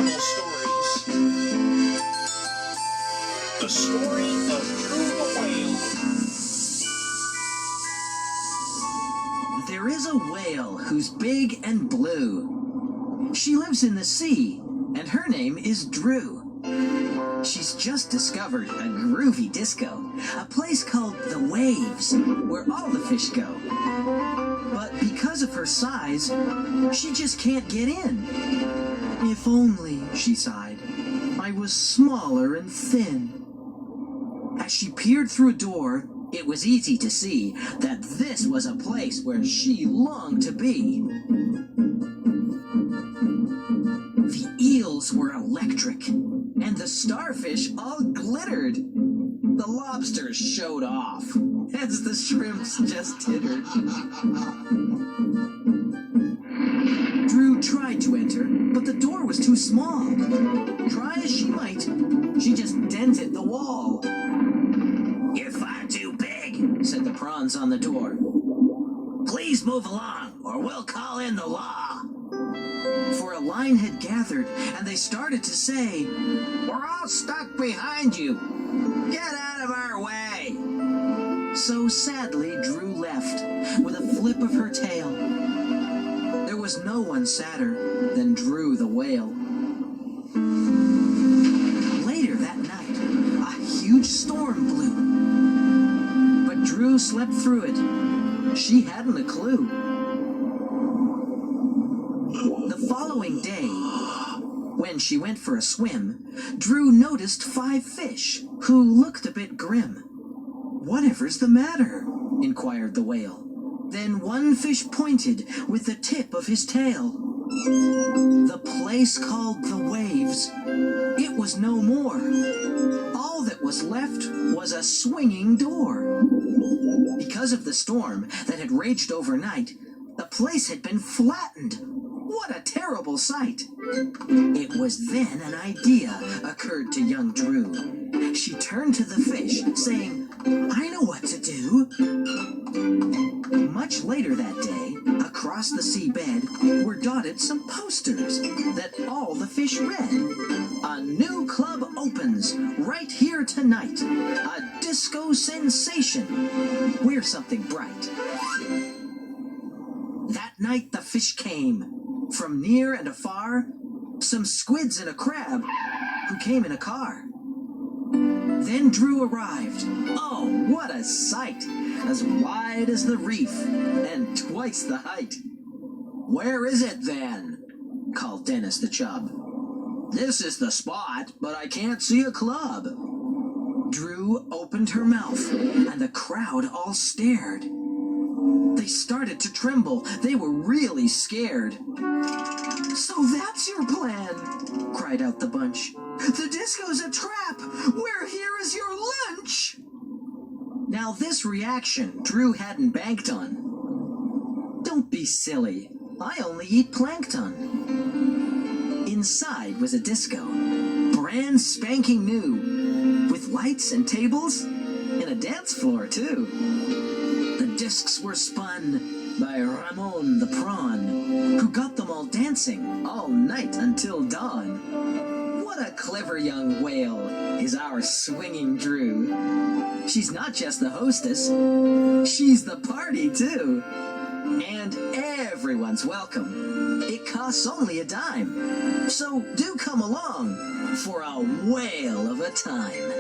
animal stories. The story of Drew the Whale. There is a whale who's big and blue. She lives in the sea, and her name is Drew. She's just discovered a groovy disco, a place called The Waves, where all the fish go. But because of her size, she just can't get in. If only, she sighed, I was smaller and thin. As she peered through a door, it was easy to see that this was a place where she longed to be. The eels were electric, and the starfish all glittered. The lobsters showed off, as the shrimps just tittered. Drew tried to enter, but the door was too small. Try as she might, she just dented the wall. You're far too big, said the prawns on the door. Please move along, or we'll call in the law. For a line had gathered, and they started to say, We're all stuck behind you. Get out of our way. So sadly, Drew left, with a flip of her tail. There was no one sadder than Drew the Whale. Later that night, a huge storm blew. But Drew slept through it. She hadn't a clue. The following day, when she went for a swim, Drew noticed 5 fish who looked a bit grim. Whatever's the matter? Inquired the whale. Then one fish pointed with the tip of his tail. The place called The Waves. It was no more. All that was left was a swinging door. Because of the storm that had raged overnight, the place had been flattened. What a terrible sight! It was then an idea occurred to young Drew. She turned to the fish, saying, I know what to do. Much later that day, across the seabed were dotted some posters that all the fish read. A new club opens right here tonight. A disco sensation. Wear something bright. That night the fish came. From near and afar, some squids and a crab who came in a car. Then Drew arrived. Oh, what a sight! As wide as the reef and twice the height. Where is it then? Called Dennis the Chub. This is the spot, but I can't see a club. Drew opened her mouth, and the crowd all stared. They started to tremble. They were really scared. So that's your plan, cried out the bunch. The disco's a trap. We're here as your lunch. Now this reaction Drew hadn't banked on. Don't be silly. I only eat plankton. Inside was a disco, brand spanking new, with lights and tables and a dance floor too. The discs were spun by Ramon the Prawn, who got them all dancing all night until dawn. What a clever young whale is our swinging Drew. She's not just the hostess, she's the party too. And everyone's welcome. It costs only a dime. So do come along for a whale of a time.